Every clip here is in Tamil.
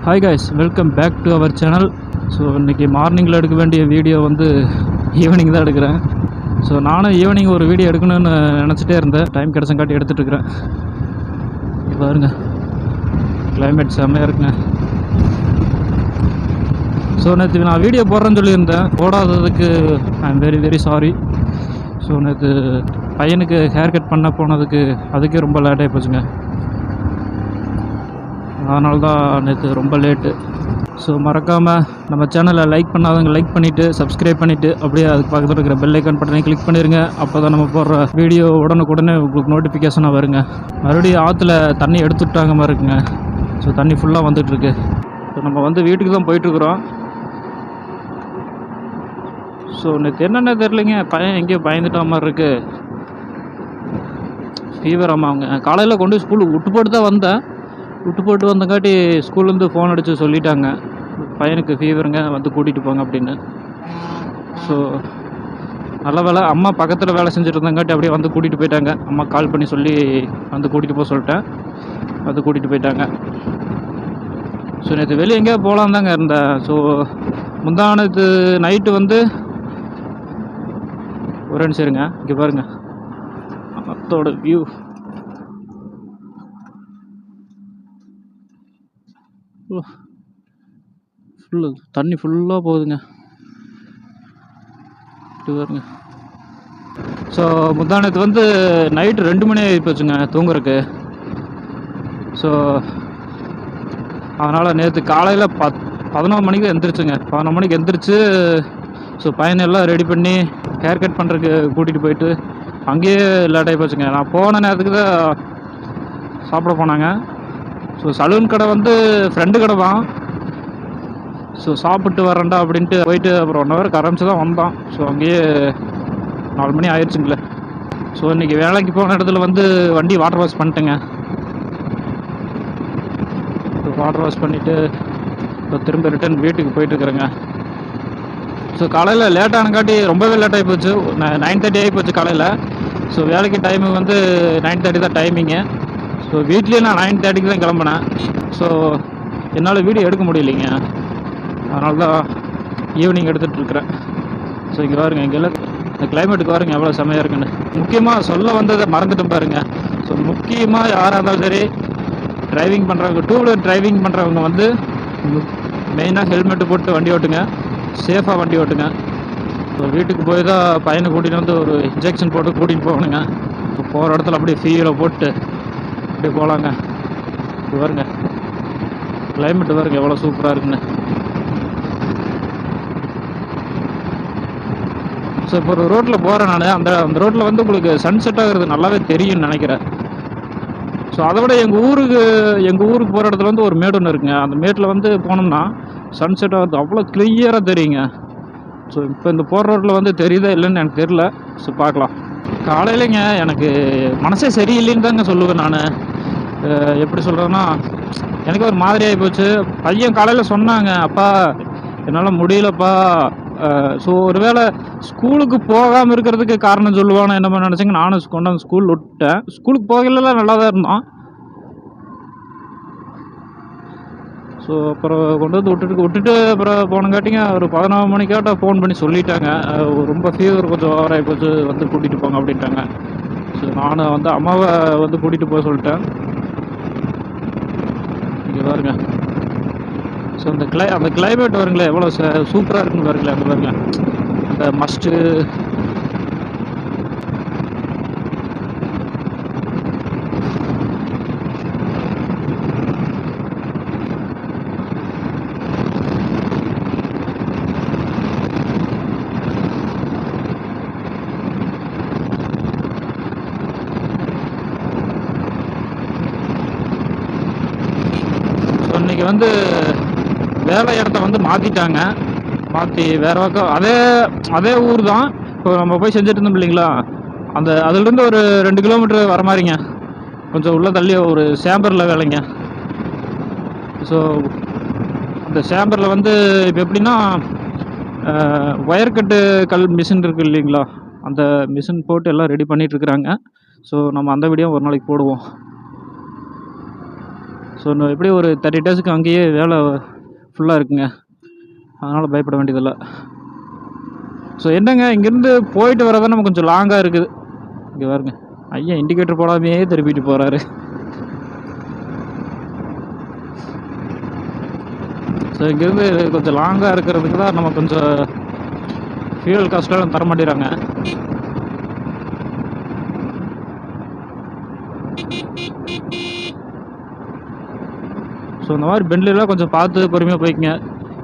Hi guys, welcome back to our channel. So இன்றைக்கி மார்னிங்கில் எடுக்க வேண்டிய வீடியோ வந்து ஈவினிங் தான் எடுக்கிறேன். ஸோ நானும் ஈவினிங் ஒரு வீடியோ எடுக்கணும்னு நினச்சிட்டே இருந்தேன். டைம் கிடச்சங்காட்டி எடுத்துகிட்ருக்கிறேன். பாருங்க, கிளைமேட் செம்மையாக இருக்குங்க. ஸோ நேற்று நான் வீடியோ போடுறேன்னு சொல்லியிருந்தேன், போடாததுக்கு I am very very sorry. So நேற்று பையனுக்கு ஹேர் கட் பண்ண போனதுக்கு அதுக்கே ரொம்ப லேட் ஆகி போச்சுங்க. அதனால தான் நேற்று ரொம்ப லேட்டு. ஸோ மறக்காமல் நம்ம சேனலை லைக் பண்ணாதவங்க லைக் பண்ணிவிட்டு சப்ஸ்கிரைப் பண்ணிவிட்டு அப்படியே அதுக்கு பக்கத்தில் இருக்கிற பெல் ஐக்கான் பட்டனை கிளிக் பண்ணிடுங்க. அப்போ தான் நம்ம போடுற வீடியோ உடனுக்குடனே உங்களுக்கு நோட்டிஃபிகேஷனாக வருங்க. மறுபடியும் ஆற்றுல தண்ணி எடுத்துட்டாங்க மாதிரி இருக்குங்க. ஸோ தண்ணி ஃபுல்லாக வந்துட்டுருக்கு. ஸோ நம்ம வந்து வீட்டுக்கு தான் போயிட்டுருக்குறோம். ஸோ நேற்று என்னென்ன தெரிலிங்க, பையன் எங்கேயோ பயந்துட்டா மாதிரி இருக்குது. ஃபீவர். ஆமாம், அவங்க காலையில் கொண்டு போய் ஸ்கூலுக்கு விட்டு போட்டு தான் வந்தேன். விட்டு போட்டு வந்தங்காட்டி ஸ்கூல்லேருந்து ஃபோன் அடித்து சொல்லிட்டாங்க, பையனுக்கு ஃபீவருங்க, வந்து கூட்டிகிட்டு போங்க அப்படின்னு. ஸோ நல்ல வேலை அம்மா பக்கத்தில் வேலை செஞ்சுட்டு இருந்தங்காட்டி அப்படியே வந்து கூட்டிகிட்டு போயிட்டாங்க. அம்மா கால் பண்ணி சொல்லி வந்து கூட்டிகிட்டு போக சொல்லிட்டேன், வந்து கூட்டிகிட்டு போயிட்டாங்க. ஸோ நேற்று வெளியே எங்கேயா போகலாம் தாங்க இருந்தேன். ஸோ முந்தானத்து நைட்டு வந்து ஒரு நிமிஷம் இருங்க, இங்கே பாருங்கள் அதோட வியூ. ஃபுல்லு தண்ணி ஃபுல்லாக போகுதுங்க. இது பாருங்க. ஸோ முந்தானத்து வந்து நைட்டு 2 மணி ஆகி போச்சுங்க தூங்குறதுக்கு. ஸோ அதனால் நேற்று காலையில் 11 மணிக்கு எந்திரிச்சுங்க. 11 மணிக்கு எந்திரிச்சு ஸோ பையனெல்லாம் ரெடி பண்ணி ஹேர் கட் பண்ணுறதுக்கு கூட்டிகிட்டு போயிட்டு அங்கேயே லேட் ஆகி போச்சுங்க. நான் போன நேரத்துக்கு தான் சாப்பிட போனாங்க. ஸோ சலூன் கடை வந்து ஃப்ரெண்டு கடை தான். ஸோ சாப்பிட்டு வரேன்டா அப்படின்ட்டு போயிட்டு அப்புறம் 1 ஹவருக்கு ஆரம்பிச்சு தான் வந்தான். ஸோ அங்கேயே 4 மணி ஆயிடுச்சுங்களே. ஸோ இன்றைக்கி வேலைக்கு போன இடத்துல வந்து வண்டி வாட்டர் வாஷ் பண்ணிட்டேங்க. வாட்டர் வாஷ் பண்ணிவிட்டு இப்போ திரும்ப ரிட்டர்ன் வீட்டுக்கு போயிட்டுருக்குறேங்க. ஸோ காலையில் லேட்டானங்காட்டி ரொம்பவே லேட் ஆகி போச்சு. 9:30 ஆகி போச்சு காலையில். ஸோ வேலைக்கு டைமிங் வந்து 9:30 தான் டைமிங்கு. ஸோ வீட்லேயே நான் 9:30க்கு தான் கிளம்புனேன். ஸோ என்னால் வீடியோ எடுக்க முடியலைங்க. அதனால தான் ஈவினிங் எடுத்துகிட்ருக்குறேன். ஸோ இங்கே பாருங்கள், இங்கெல்லாம் இந்த கிளைமேட்டுக்கு பாருங்கள் எவ்வளோ செம்மையாக இருக்குன்னு. முக்கியமாக சொல்ல வந்ததை மறந்துட்டு பாருங்க. ஸோ முக்கியமாக யாராக இருந்தாலும் சரி, டிரைவிங் பண்ணுறவங்க, 2 வீலர் டிரைவிங் பண்ணுறவங்க வந்து மெயினாக ஹெல்மெட்டு போட்டு வண்டி ஓட்டுங்க, சேஃபாக வண்டி ஓட்டுங்க. ஸோ வீட்டுக்கு போய் தான் பையனை கூட்டிகிட்டு வந்து ஒரு இன்ஜெக்ஷன் போட்டு கூட்டிகிட்டு போகணுங்க. இப்போ போகிற இடத்துல அப்படியே ஃபீலை போட்டு அப்படியே போகலாங்க. இது பாருங்க, கிளைமேட்டு பாருங்க எவ்வளோ சூப்பராக இருக்குன்னு. ஸோ இப்போ ஒரு ரோட்டில் போகிறேன் நான். அந்த ரோட்டில் வந்து உங்களுக்கு சன்செட் ஆகிறது நல்லாவே தெரியும்னு நினைக்கிறேன். ஸோ அதை விட எங்கள் ஊருக்கு போகிற இடத்துல வந்து ஒரு மேடு ஒன்று இருக்குங்க. அந்த மேட்டில் வந்து போனோம்னா சன்செட் ஆகிறது அவ்வளோ கிளியராக தெரியுங்க. ஸோ இப்போ இந்த போகிற ரோட்டில் வந்து தெரியுதா இல்லைன்னு எனக்கு தெரில. ஸோ பார்க்கலாம். காலையிலங்க எனக்கு மனசே சரியில்லைன்னு தாங்க சொல்லுவேன் நான். எப்படி சொல்கிறேன்னா, எனக்கு ஒரு மாதிரி ஆகி போச்சு. பையன் காலையில் சொன்னாங்க, அப்பா என்னால் முடியலப்பா. ஸோ ஒருவேளை ஸ்கூலுக்கு போகாமல் இருக்கிறதுக்கு காரணம் சொல்லுவானோ என்ன பண்ண நினச்சிங்க. நானும் கொண்டாந்து ஸ்கூல் விட்டேன். ஸ்கூலுக்கு போகலாம் நல்லா தான் இருந்தான். ஸோ அப்புறம் கொண்டு வந்து விட்டுட்டு அப்புறம் போனங்காட்டிங்க ஒரு 11 மணிக்காட்ட ஃபோன் பண்ணி சொல்லிட்டாங்க, ரொம்ப ஃபீவர் கொஞ்சம் ஓவராகி போச்சு, வந்து கூட்டிகிட்டு போங்க அப்படின்ட்டாங்க. ஸோ நான் வந்து அம்மாவை வந்து கூட்டிகிட்டு போக சொல்லிட்டேன். இங்கே பாருங்க. ஸோ அந்த கிளைமேட் வருங்களே எவ்வளோ சூப்பராக இருக்குன்னு பாருங்களேன். அந்த பாருங்க, அந்த மஸ்ட்டு. இன்றைக்கி வந்து வேலை இடத்த வந்து மாற்றிட்டாங்க. மாற்றி வேறு பக்கம் அதே ஊர் தான். இப்போ நம்ம போய் செஞ்சுட்டு இருந்தோம் இல்லைங்களா, அதுலேருந்து ஒரு 2 கிலோமீட்டர் வர மாதிரிங்க. கொஞ்சம் உள்ளே தள்ளி ஒரு சேம்பரில் வேலைங்க. ஸோ அந்த சேம்பரில் வந்து இப்போ எப்படின்னா, ஒயர் கட்டு மிஷின் இருக்குது இல்லைங்களா, அந்த மிஷின் போட்டு எல்லாம் ரெடி பண்ணிகிட்ருக்குறாங்க. ஸோ நம்ம அந்த வீடியோ ஒரு நாளைக்கு போடுவோம். ஸோ இன்னும் எப்படியும் ஒரு 30 டேஸுக்கு அங்கேயே வேலை ஃபுல்லாக இருக்குங்க. அதனால் பயப்பட வேண்டியதில்லை. ஸோ என்னங்க இங்கேருந்து போயிட்டு வரதான் நம்ம கொஞ்சம் லாங்காக இருக்குது. இங்கே பாருங்க, ஐயா இண்டிகேட்டர் போடாமையே திருப்பிட்டு போகிறாரு. ஸோ இங்கேருந்து கொஞ்சம் லாங்காக இருக்கிறதுக்கு தான் நம்ம கொஞ்சம் ஃபியூல் காஸ்ட்லாம் தர மாட்டேறாங்க. ஸோ இந்த மாதிரி பெண்ட்லாம் கொஞ்சம் பார்த்து பொறுமையாக போய்க்குங்க.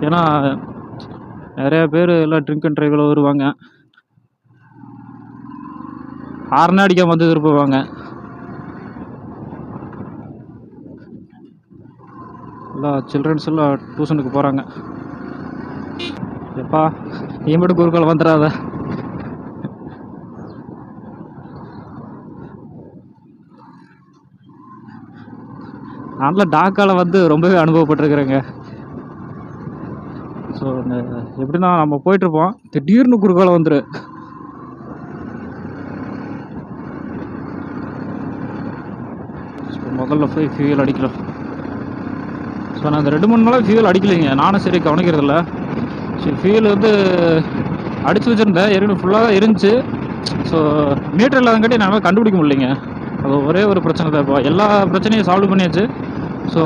ஏன்னா நிறையா பேர் எல்லாம் ட்ரிங்க் அண்ட் ட்ரைவில் வருவாங்க, ஹார்னே அடிக்காம வந்து திருப்புவாங்க. எல்லாம் சில்ட்ரன்ஸ் எல்லாம் டியூஷனுக்கு போகிறாங்க. எப்பா நீ மட்டும் குறுக்கால் வந்துடாத. நான்லாம் டாக்காவில் வந்து ரொம்பவே அனுபவப்பட்டிருக்கிறேங்க. ஸோ எப்படின்னா நம்ம போயிட்டுருப்போம், திடீர்னு குறுக்கால வந்துரு. ஸோ முதல்ல போய் ஃபியூல் அடிக்கலாம். ஸோ நான் அந்த 2-3 நாளாக ஃபியூல் அடிக்கலைங்க. நானும் சரி கவனிக்கிறதில்ல. சரி ஃபியூல் வந்து அடித்து வச்சுருந்தேன், ஏற்கனவே ஃபுல்லாக தான் இருந்துச்சு. ஸோ மீட்டர் இல்லாதங்காட்டி என்னால் கண்டுபிடிக்க முடியலைங்க. அது ஒரே ஒரு பிரச்சனை தான். இப்போ எல்லா பிரச்சனையும் சால்வ் பண்ணியாச்சு. ஸோ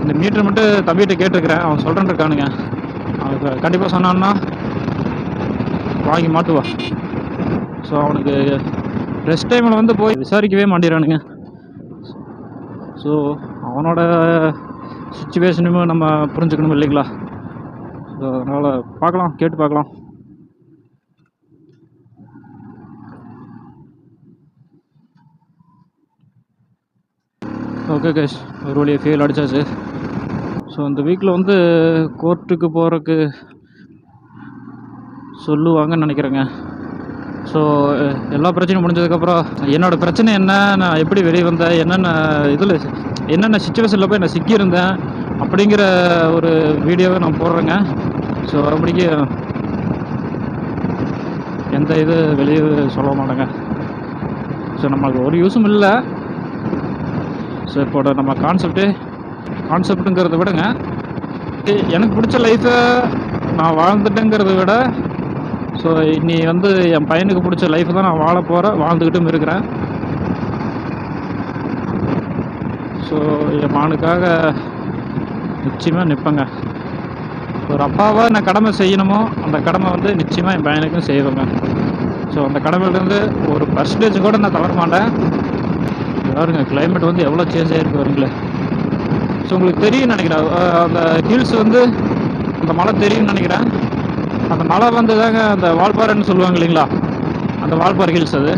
இந்த மீட்டர் மட்டும் தம்பிகிட்ட கேட்டுருக்கிறேன், அவன் சொல்கிறேன்னு இருக்கானுங்க. அவனுக்கு கண்டிப்பாக சொன்னான்னா வாங்கி மாட்டுவா. ஸோ அவனுக்கு ரெஸ்ட் டைமில் வந்து போய் விசாரிக்கவே மாட்டேறானுங்க. ஸோ அவனோட சுச்சுவேஷனுமே நம்ம புரிஞ்சுக்கணும் இல்லைங்களா? ஸோ அதனால் பார்க்கலாம், கேட்டு பார்க்கலாம். ஓகே கைஸ், ஒரு வழியாக ஃபியூல் அடித்தாச்சு. ஸோ இந்த வீக்கில் வந்து கோர்ட்டுக்கு போகிறதுக்கு சொல்லுவாங்கன்னு நினைக்கிறேங்க. ஸோ எல்லா பிரச்சனையும் முடிஞ்சதுக்கப்புறம் என்னோடய பிரச்சனை என்ன, நான் எப்படி வெளியே வந்தேன், என்னென்ன சுச்சுவேஷனில் போய் நான் சிக்கியிருந்தேன் அப்படிங்கிற ஒரு வீடியோவை நான் போடுறேங்க. ஸோ அப்படிக்கு எந்த இது வெளியே சொல்ல மாட்டேங்க. ஸோ நம்மளுக்கு ஒரு யூஸும் இல்லை. ஸோ இப்போட நம்ம கான்செப்ட்டுங்கிறத விடங்க, எனக்கு பிடிச்ச லைஃப்பை நான் வாழ்ந்துட்டேங்கிறத விட, ஸோ இன்னி வந்து என் பையனுக்கு பிடிச்ச லைஃப் தான் நான் வாழ்ந்துக்கிட்டும் இருக்கிறேன். ஸோ என் மகனுக்காக நிச்சயமாக நிற்பேங்க. ஒரு அப்பாவாக நான் கடமை செய்யணுமோ அந்த கடமை வந்து நிச்சயமாக என் பையனுக்கும் செய்வேங்க. ஸோ அந்த கடமையிலேருந்து ஒரு பர்சன்டேஜ் கூட நான் தவற மாட்டேன். பாருங்க கிளைமேட் வந்து எவ்வளோ சேஞ்ச் ஆகிருக்கு வருங்களே. ஸோ உங்களுக்கு தெரியும் நினைக்கிறேன், அந்த ஹில்ஸ் வந்து அந்த மலை தெரியும்னு நினைக்கிறேன். அந்த மலை வந்து தாங்க அந்த வால்பாறைன்னு சொல்லுவாங்க இல்லைங்களா, அந்த வால்பாறை ஹில்ஸ் அது.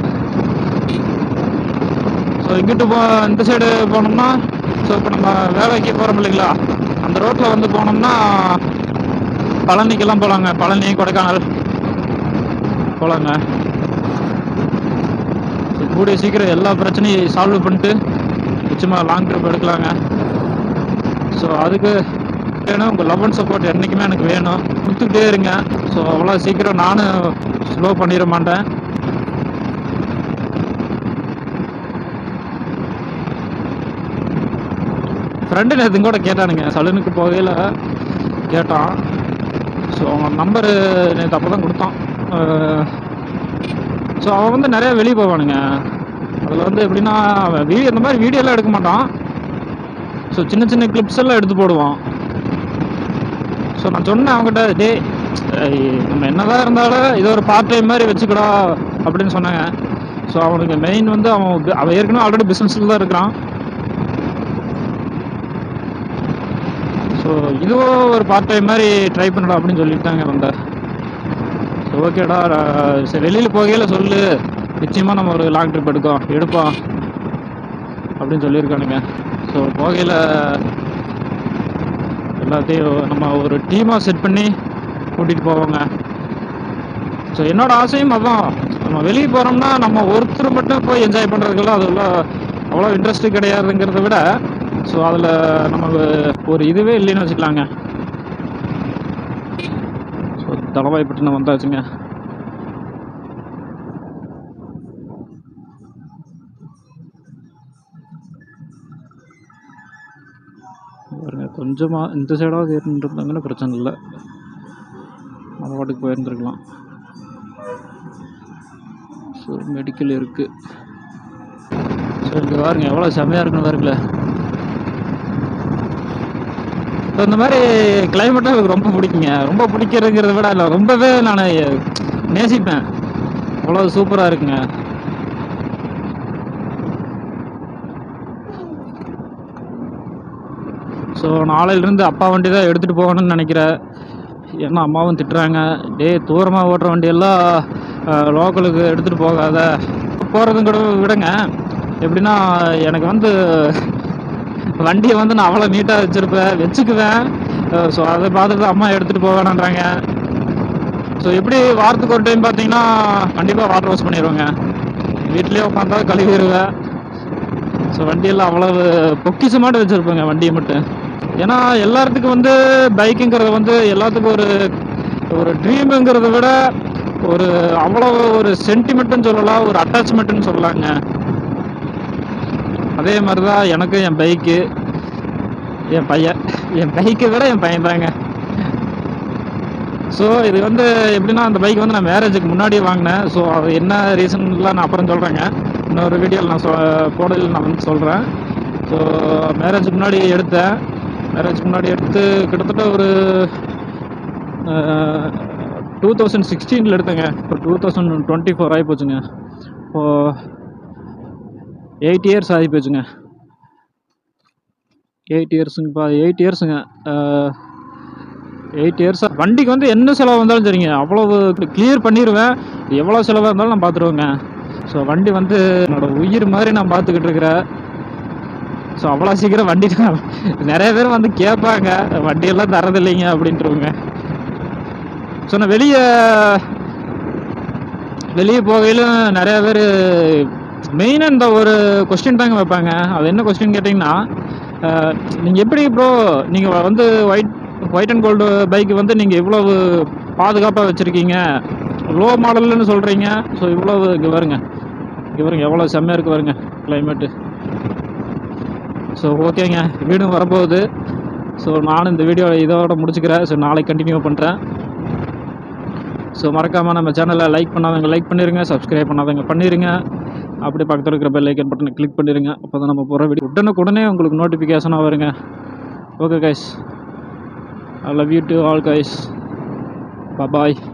ஸோ இங்கிட்டு இந்த சைடு போனோம்னா, ஸோ இப்போ நம்ம வேலைக்கு போகிறோம் இல்லைங்களா, அந்த ரோட்டில் வந்து போனோம்னா பழனிக்கெல்லாம் போகலாங்க. பழனி, கொடைக்கானல் போகலாங்க. கூடிய சீக்கிரம் எல்லா பிரச்சனையும் சால்வ் பண்ணிட்டு நிச்சயமாக லாங் ட்ரிப் எடுக்கலாங்க. ஸோ அதுக்கு வேணும் உங்கள் லவ் அண்ட் சப்போர்ட் என்றைக்குமே எனக்கு வேணும், கொடுத்துக்கிட்டே இருங்க. ஸோ அவ்வளோ சீக்கிரம் நானும் ஸ்லோ பண்ணிட மாட்டேன். ஃப்ரெண்டு நேற்று கூட கேட்டானுங்க, சலூனுக்கு போகையில் கேட்டான். ஸோ அவன் நம்பரு நேற்று அப்போ தான் கொடுத்தான். ஸோ அவன் வந்து நிறையா வெளியே போவானுங்க. அதில் வந்து எப்படின்னா அவன் இந்த மாதிரி வீடியோலாம் எடுக்க மாட்டான். ஸோ சின்ன சின்ன கிளிப்ஸ் எல்லாம் எடுத்து போடுவான். ஸோ நான் சொன்னேன் அவங்ககிட்ட, நம்ம என்னதான் இருந்தாலும் இது ஒரு பார்ட் டைம் மாதிரி வச்சுக்கடா அப்படின்னு சொன்னாங்க. ஸோ அவனுக்கு மெயின் வந்து அவன் ஏற்கனவே ஆல்ரெடி பிஸ்னஸில் தான் இருக்கிறான். ஸோ இதுவும் ஒரு பார்ட் டைம் மாதிரி ட்ரை பண்ணடா அப்படின்னு சொல்லிட்டாங்க வந்தேன். ஸோ ஓகேடா, சரி வெளியில் போகையில் சொல்லு, நிச்சயமாக நம்ம ஒரு லாங் ட்ரிப் எடுப்போம் அப்படின்னு சொல்லியிருக்கானுங்க. ஸோ போகையில் எல்லாத்தையும் நம்ம ஒரு டீமாக செட் பண்ணி கூட்டிகிட்டு போவாங்க. ஸோ என்னோடய ஆசையும் அதுதான். நம்ம வெளியே போகிறோம்னா நம்ம ஒருத்தர் மட்டும் போய் என்ஜாய் பண்ணுறதுக்கெல்லாம் அதெல்லாம் அவ்வளோ இன்ட்ரெஸ்ட்டு கிடையாதுங்கிறத விட, ஸோ அதில் நமக்கு ஒரு இதுவே இல்லைன்னு வச்சுக்கலாங்க. ஸோ தலவாய்ப்பட்டினம் வந்தாச்சுங்க. கொஞ்சமாக இந்த சைடாவது இருந்துருந்தாங்கன்னா பிரச்சனை இல்லை, நம்ம பாட்டுக்கு போயிருந்துருக்கலாம். ஸோ மெடிக்கல் இருக்குது. ஸோ இங்கே பாருங்க எவ்வளோ செம்மையாக இருக்குன்னு பாருங்களே. ஸோ இந்த மாதிரி கிளைமேட்டும் எனக்கு ரொம்ப பிடிக்குங்க. ரொம்ப பிடிக்கிறதுங்கிறத விட இல்லை, ரொம்பவே நான் நேசிப்பேன். அவ்வளோ சூப்பராக இருக்குங்க. ஸோ நாளையிலேருந்து அப்பா வண்டி தான் எடுத்துகிட்டு போகணும்னு நினைக்கிறேன். ஏன்னா அம்மாவும் திட்டுறாங்க, தூரமாக ஓட்டுற வண்டியெல்லாம் லோக்கலுக்கு எடுத்துகிட்டு போகாத. போகிறதும் கூட விடுங்க, எப்படின்னா எனக்கு வந்து வண்டியை வந்து நான் அவ்வளோ நீட்டாக வச்சுக்குவேன். ஸோ அதை பார்த்துட்டு அம்மா எடுத்துகிட்டு போக வேணான்றாங்க. ஸோ எப்படி வாரத்துக்கு ஒரு டைம் பார்த்தீங்கன்னா கண்டிப்பாக வாட்டர் வாஷ் பண்ணிடுவேங்க. வீட்லேயே உட்காந்தா கழுவிடுவேன். ஸோ வண்டியெல்லாம் அவ்வளவு பொக்கிஷமாட்டு வச்சுருப்பேங்க வண்டியை மட்டும். ஏன்னா எல்லாத்துக்கும் வந்து பைக்குங்கிறது வந்து எல்லாத்துக்கும் ஒரு ட்ரீமுங்கிறத விட ஒரு அவ்வளோ ஒரு சென்டிமெண்ட்டுன்னு சொல்லலாம், ஒரு அட்டாச்மெண்ட்டுன்னு சொல்லலாங்க. அதே மாதிரி தான் எனக்கு என் பைக்கு, என் பைக்கை விட என் பையன் தாங்க. ஸோ இது வந்து எப்படின்னா அந்த பைக் வந்து நான் மேரேஜுக்கு முன்னாடியே வாங்கினேன். ஸோ அது என்ன ரீசன்லாம் நான் அப்புறம் சொல்கிறேங்க, இன்னொரு வீடியோவில் நான் போடல நான் வந்து சொல்கிறேன். ஸோ மேரேஜுக்கு முன்னாடி எடுத்து கிட்டத்தட்ட ஒரு 2016 எடுத்தேங்க. இப்போ 2024 ஆகி போச்சுங்க. இப்போது 8 இயர்ஸ் ஆகி போச்சுங்க. 8 இயர்ஸுங்கப்பா, 8 இயர்ஸுங்க. 8 இயர்ஸாக வண்டிக்கு வந்து என்ன செலவு வந்தாலும் சரிங்க, அவ்வளவு கிளியர் பண்ணிடுவேன். எவ்வளோ செலவாக இருந்தாலும் நான் பார்த்துருவேங்க. ஸோ வண்டி வந்து என்னோடய உயிர் மாதிரி நான் பார்த்துக்கிட்டு இருக்கிறேன். ஸோ அவ்வளோ சீக்கிரம் வண்டி நிறைய பேர் வந்து கேட்பாங்க, வண்டியெல்லாம் தரதில்லைங்க அப்படின்ட்டுருவங்க. ஸோ நான் வெளியே போகையிலும் நிறையா பேர் மெயினாக இந்த ஒரு கொஸ்டின் தாங்க வைப்பாங்க. அது என்ன கொஸ்டின் கேட்டிங்கன்னா, நீங்கள் எப்படி ப்ரோ நீங்கள் வந்து ஒயிட் அண்ட் கோல்டு பைக்கு வந்து நீங்கள் இவ்வளவு பாதுகாப்பாக வச்சுருக்கீங்க, லோ மாடல்னு சொல்கிறீங்க. ஸோ இவ்வளவு இங்கே பாருங்க எவ்வளோ செம்மையாக இருக்குது பாருங்க கிளைமேட்டு. ஸோ ஓகேங்க, வீடும் வரப்போகுது. ஸோ நானும் இந்த வீடியோ இதோட முடிச்சுக்கிறேன். ஸோ நாளைக்கு கண்டினியூ பண்ணுறேன். ஸோ மறக்காமல் நம்ம சேனலை லைக் பண்ணாதவங்க லைக் பண்ணிடுங்க, சப்ஸ்கிரைப் பண்ணாதவங்க பண்ணிடுங்க. அப்படி பக்கத்தில் இருக்கிற பெல் ஐக்கன் பட்டனை கிளிக் பண்ணிடுங்க. அப்போ தான் நம்ம போகிற வீடியோ உடனே உங்களுக்கு நோட்டிஃபிகேஷனாக வருங்க. Okay guys, I love you too all guys. Bye bye.